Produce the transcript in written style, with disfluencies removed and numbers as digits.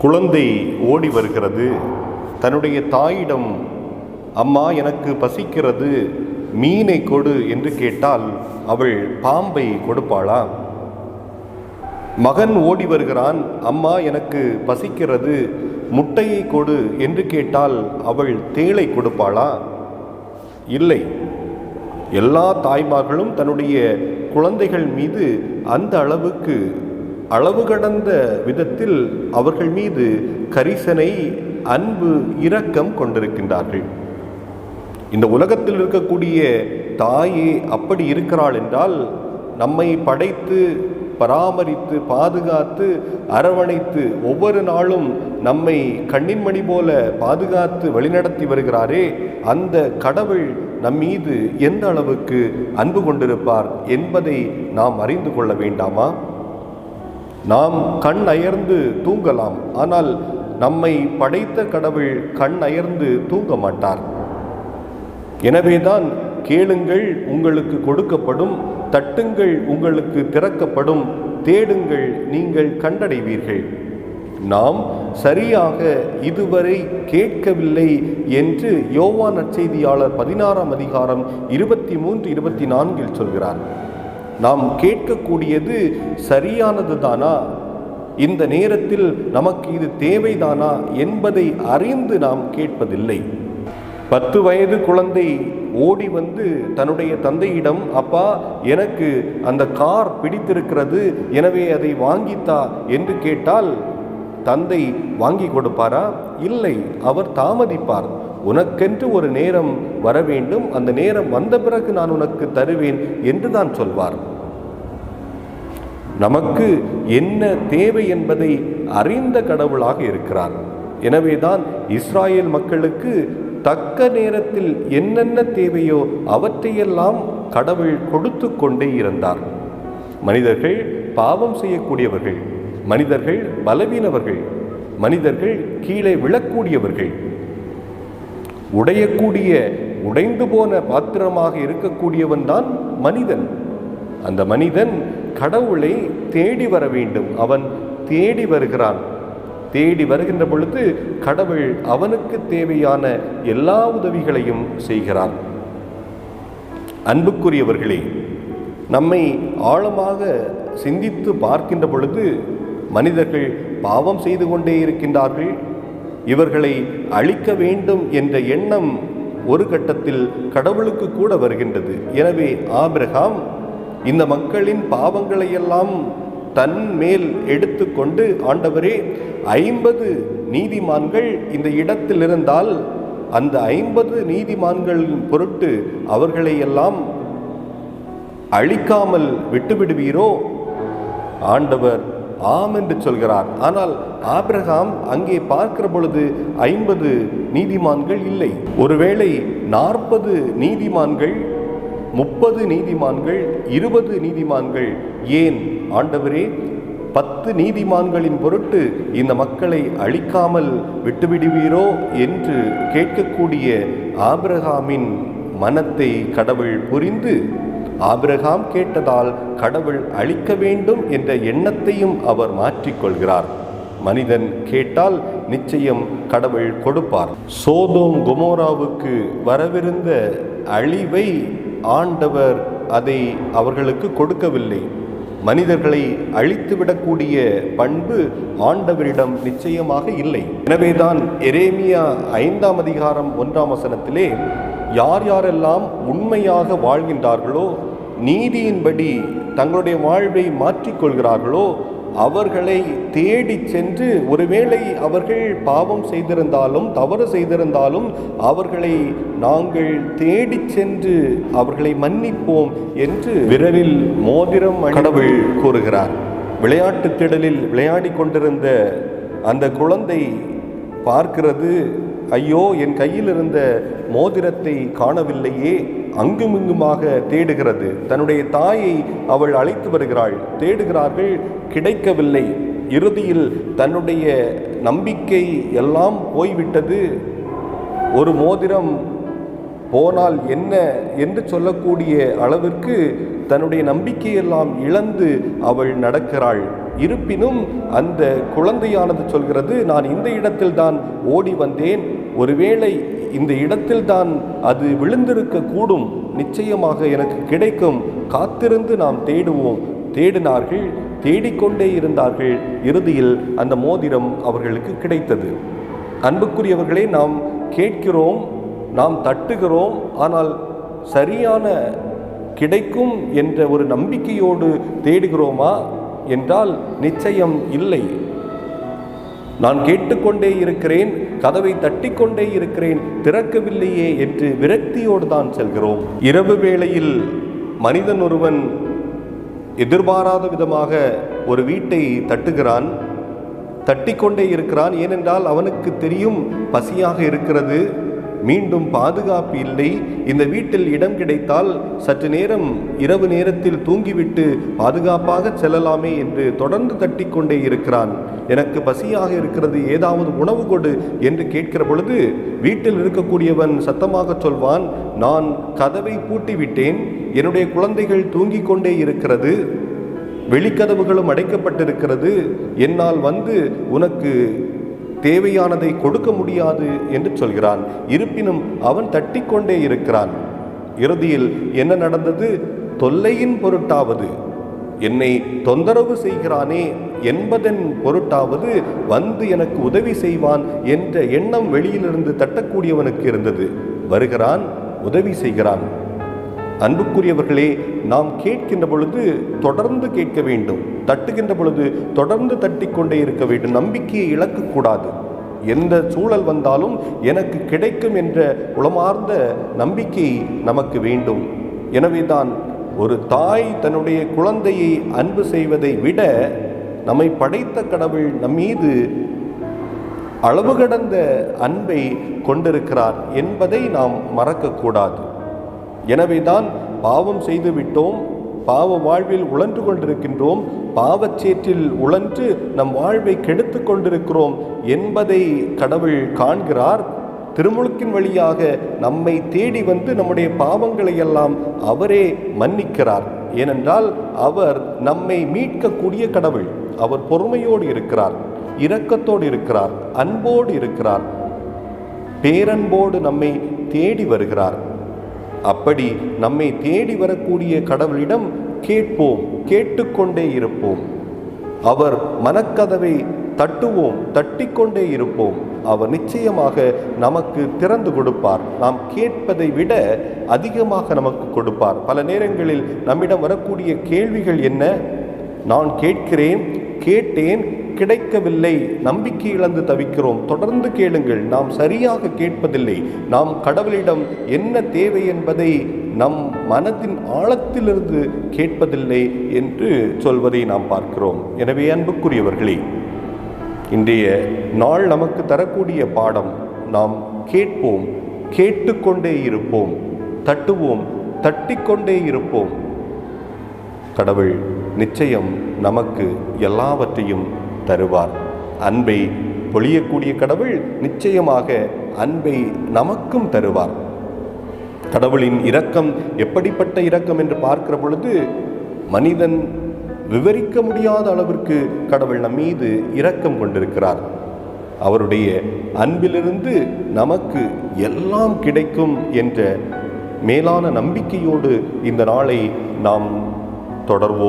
குழந்தை ஓடி வருகிறது. தன்னுடைய தாயிடம், அம்மா எனக்கு பசிக்கிறது, மீனை கொடு என்று கேட்டால் அவள் பாம்பை கொடுப்பாளா? மகன் ஓடி வருகிறான், அம்மா எனக்கு பசிக்கிறது, முட்டையை கொடு என்று கேட்டால் அவள் தேளை கொடுப்பாளா? இல்லை. எல்லா தாய்மார்களும் தன்னுடைய குழந்தைகள் மீது அந்த அளவுக்கு அளவு கடந்த விதத்தில் அவர்கள் மீது கரிசனை, அன்பு, இரக்கம் கொண்டிருக்கின்றார்கள். இந்த உலகத்தில் இருக்கக்கூடிய தாயே அப்படி இருக்கிறாள் என்றால், நம்மை படைத்து பராமரித்து பாதுகாத்து அரவணைத்து ஒவ்வொரு நாளும் நம்மை கண்ணின்மணி போல பாதுகாத்து வழிநடத்தி வருகிறாரே, அந்த கடவுள் நம்மீது எந்த அளவுக்கு அன்பு கொண்டிருப்பார் என்பதை நாம் அறிந்து கொள்ள வேண்டாமா? நாம் கண் அயர்ந்து தூங்கலாம், ஆனால் நம்மை படைத்த கடவுள் கண் அயர்ந்து தூங்க மாட்டார். எனவேதான் கேளுங்கள் உங்களுக்கு கொடுக்கப்படும், தட்டுங்கள் உங்களுக்கு திறக்கப்படும், தேடுங்கள் நீங்கள் கண்டடைவீர்கள். நாம் சரியாக இதுவரை கேட்கவில்லை என்று யோவான் நற்செய்தியாளர் 16ஆம் அதிகாரம் 23, 24 சொல்கிறார். நாம் கேட்கக்கூடியது சரியானது தானா, இந்த நேரத்தில் நமக்கு இது தேவைதானா என்பதை அறிந்து நாம் கேட்பதில்லை. 10 வயது குழந்தை ஓடி வந்து தன்னுடைய தந்தையிடம், அப்பா எனக்கு அந்த கார் பிடித்திருக்கிறது, எனவே அதை வாங்கித்தா என்று கேட்டால் தந்தை வாங்கி கொடுப்பாரா? இல்லை, அவர் தாமதிப்பார். உனக்கென்று ஒரு நேரம் வர வேண்டும், அந்த நேரம் வந்த பிறகு நான் உனக்கு தருவேன் என்று தான் சொல்வார். நமக்கு என்ன தேவை என்பதை அறிந்த கடவுளாக இருக்கிறார். எனவேதான் இஸ்ராயேல் மக்களுக்கு தக்க நேரத்தில் என்னென்ன தேவையோ அவற்றையெல்லாம் கடவுள் கொடுத்து கொண்டே இருந்தார். மனிதர்கள் பாவம் செய்யக்கூடியவர்கள், மனிதர்கள் பலவீனவர்கள், மனிதர்கள் கீழே விழக்கூடியவர்கள், உடையக்கூடிய உடைந்து போன பாத்திரமாக இருக்கக்கூடியவன் தான் மனிதன். அந்த மனிதன் கடவுளை தேடி வர வேண்டும். அவன் தேடி வருகிறான். தேடி வருகின்ற பொழுது கடவுள் அவனுக்கு தேவையான எல்லா உதவிகளையும் செய்கிறார். அன்புக்குரியவர்களே, நம்மை ஆழமாக சிந்தித்து பார்க்கின்ற பொழுது மனிதர்கள் பாவம் செய்து கொண்டே இருக்கின்றார்கள். இவர்களை அழிக்க வேண்டும் என்ற எண்ணம் ஒரு கட்டத்தில் கடவுளுக்கு கூட வருகின்றது. எனவே ஆபிரகாம் இந்த மக்களின் பாவங்களையெல்லாம் தன் மேல் எடுத்துக்கொண்டு, ஆண்டவரே 50 நீதிமான்கள் இந்த இடத்தில் இருந்தால் அந்த 50 நீதிமான்களின் பொருட்டு அவர்களை எல்லாம் அழிக்காமல் விட்டுவிடுவீரோ? ஆண்டவர் ஆம் என்று சொல்கிறார். ஆனால் ஆபிரகாம் அங்கே பார்க்கிற பொழுது 50 நீதிமான்கள் இல்லை. ஒருவேளை 40 நீதிமான்கள், 30 நீதிமான்கள், 20 நீதிமான்கள், ஏன் ஆண்டவரே 10 நீதிமான்களின் பொருட்டு இந்த மக்களை அழிக்காமல் விட்டுவிடுவீரோ என்று கேட்கக்கூடிய ஆபிரகாமின் மனத்தை கடவுள் புரிந்து, ஆபிரகாம் கேட்டதால் கடவுள் அழிக்க வேண்டும் என்ற எண்ணத்தையும் அவர் மாற்றிக்கொள்கிறார். மனிதன் கேட்டால் நிச்சயம் கடவுள் கொடுப்பார். சோதோம் கொமோராவுக்கு வரவிருந்த அழிவை ஆண்டவர் அதை அவர்களுக்கு கொடுக்கவில்லை. மனிதர்களை அழித்துவிடக்கூடிய பண்பு ஆண்டவரிடம் நிச்சயமாக இல்லை. எனவேதான் எரேமியா 5ஆம் அதிகாரம் 1ஆம் வசனத்திலே, யார் யாரெல்லாம் உண்மையாக வாழ்கின்றார்களோ, நீதியின்படி தங்களுடைய வாழ்வை மாற்றிக்கொள்கிறார்களோ, அவர்களை தேடி சென்று, ஒருவேளை அவர்கள் பாவம் செய்திருந்தாலும் தவறு செய்திருந்தாலும் அவர்களை நாங்கள் தேடி சென்று அவர்களை மன்னிப்போம் என்று விரலில் மோதிரம் கடவுள் கூறுகிறார். விளையாட்டு திடலில் விளையாடி கொண்டிருந்த அந்த குழந்தை பார்க்கிறது, ஐயோ என் கையில் இருந்த மோதிரத்தை காணவில்லையே, அங்குமிங்குமாக தேடுகிறது. தன்னுடைய தாயை அவள் அழைத்து வருகிறாள். தேடுகிறார்கள், கிடைக்கவில்லை. இறுதியில் தன்னுடைய நம்பிக்கை எல்லாம் போய்விட்டது. ஒரு மோதிரம் போனால் என்ன என்று சொல்லக்கூடிய அளவிற்கு தன்னுடைய நம்பிக்கையெல்லாம் இழந்து அவள் நடக்கிறாள். இருப்பினும் அந்த குழந்தையானது சொல்கிறது, நான் இந்த இடத்தில் தான் ஓடி வந்தேன், ஒருவேளை இந்த இடத்தில் தான் அது விழுந்திருக்க கூடும், நிச்சயமாக எனக்கு கிடைக்கும், காத்திருந்து நாம் தேடுவோம். தேடினார்கள், தேடிக்கொண்டே இருந்தார்கள். இறுதியில் அந்த மோதிரம் அவர்களுக்கு கிடைத்தது. அன்புக்குரியவர்களே, நாம் கேட்கிறோம், நாம் தட்டுகிறோம், ஆனால் சரியான கிடைக்கும் என்ற ஒரு நம்பிக்கையோடு தேடுகிறோமா என்றால் நிச்சயம் இல்லை. நான் கேட்டுக்கொண்டே இருக்கிறேன், கதவை தட்டிக்கொண்டே இருக்கிறேன், திறக்கவில்லையே என்று விரக்தியோடு தான் செல்கிறோம். இரவு வேளையில் மனிதன் ஒருவன் எதிர்பாராத விதமாக ஒரு வீட்டை தட்டுகிறான், தட்டிக்கொண்டே இருக்கிறான். ஏனென்றால் அவனுக்கு தெரியும், பசியாக இருக்கிறது, மீண்டும் பாதுகாப்பு இல்லை, இந்த வீட்டில் இடம் கிடைத்தால் சற்று நேரம் இரவு நேரத்தில் தூங்கிவிட்டு பாதுகாப்பாக செல்லலாமே என்று தொடர்ந்து தட்டிக்கொண்டே இருக்கிறான். எனக்கு பசியாக இருக்கிறது, ஏதாவது உணவு கொடு என்று கேட்கிற பொழுது வீட்டில் இருக்கக்கூடியவன் சத்தமாக சொல்வான், நான் கதவை பூட்டிவிட்டேன், என்னுடைய குழந்தைகள் தூங்கிக் கொண்டே இருக்கிறது, வெளிக்கதவுகளும் அடைக்கப்பட்டிருக்கிறது, என்னால் வந்து உனக்கு தேவையானதை கொடுக்க முடியாது என்று சொல்கிறான். இருப்பினும் அவன் தட்டிக்கொண்டே இருக்கிறான். இறுதியில் என்ன நடந்தது? தொல்லையின் பொருட்டாவது, என்னை தொந்தரவு செய்கிறானே என்பதன் பொருட்டாவது வந்து எனக்கு உதவி செய்வான் என்ற எண்ணம் வெளியிலிருந்து தட்டக்கூடியவனுக்கு இருந்தது. வருகிறான், உதவி செய்கிறான். அன்புக்குரியவர்களே, நாம் கேட்கின்ற பொழுது தொடர்ந்து கேட்க வேண்டும், தட்டுகின்ற பொழுது தொடர்ந்து தட்டிக்கொண்டே இருக்க வேண்டும். நம்பிக்கையை இழக்கக்கூடாது. எந்த சூழல் வந்தாலும் எனக்கு கிடைக்கும் என்ற உளமார்ந்த நம்பிக்கை நமக்கு வேண்டும். எனவேதான் ஒரு தாய் தன்னுடைய குழந்தையை அன்பு செய்வதை விட நம்மை படைத்த கடவுள் நம்மீது அளவு கடந்த அன்பை கொண்டிருக்கிறார் என்பதை நாம் மறக்கக்கூடாது. எனவேதான் பாவம் செய்து விட்டோம், பாவ வாழ்வில் உழன்று கொண்டிருக்கின்றோம், பாவச்சேற்றில் உழன்று நம் வாழ்வை கெடுத்து கொண்டிருக்கிறோம் என்பதை கடவுள் காண்கிறார். திருமுழுக்கின் வழியாக நம்மை தேடி வந்து நம்முடைய பாவங்களை எல்லாம் அவரே மன்னிக்கிறார். ஏனென்றால் அவர் நம்மை மீட்கக்கூடிய கடவுள். அவர் பொறுமையோடு இருக்கிறார், இரக்கத்தோடு இருக்கிறார், அன்போடு இருக்கிறார், பேரன்போடு நம்மை தேடி வருகிறார். அப்படி நம்மை தேடி வரக்கூடிய கடவுளிடம் கேட்போம், கேட்டுக்கொண்டே இருப்போம். அவர் மனக்கதவை தட்டுவோம், தட்டிக்கொண்டே இருப்போம். அவர் நிச்சயமாக நமக்கு திறந்து கொடுப்பார். நாம் கேட்பதை விட அதிகமாக நமக்கு கொடுப்பார். பல நேரங்களில் நம்மிடம் வரக்கூடிய கேள்விகள் என்ன? நான் கேட்கிறேன், கேட்டேன், கிடைக்கவில்லை, நம்பிக்கை இழந்து தவிக்கிறோம். தொடர்ந்து கேளுங்கள். நாம் சரியாக கேட்பதில்லை. நாம் கடவுளிடம் என்ன தேவை என்பதை நம் மனதின் ஆழத்திலிருந்து கேட்பதில்லை என்று சொல்வதை நாம் பார்க்கிறோம். எனவே அன்புக்குரியவர்களே, இன்றைய நாள் நமக்கு தரக்கூடிய பாடம், நாம் கேட்போம், கேட்டுக்கொண்டே இருப்போம், தட்டுவோம், தட்டிக்கொண்டே இருப்போம். கடவுள் நிச்சயம் நமக்கு எல்லாவற்றையும் தருவார். அன்பை பொழியக்கூடிய கடவுள் நிச்சயமாக அன்பை நமக்கும் தருவார். கடவுளின் இரக்கம் எப்படிப்பட்ட இரக்கம் என்று பார்க்கிற பொழுது மனிதன் விவரிக்க முடியாத அளவிற்கு கடவுள் நம் மீது இரக்கம் கொண்டிருக்கிறார். அவருடைய அன்பிலிருந்து நமக்கு எல்லாம் கிடைக்கும் என்ற மேலான நம்பிக்கையோடு இந்த நாளை நாம் தொடர்வோம்.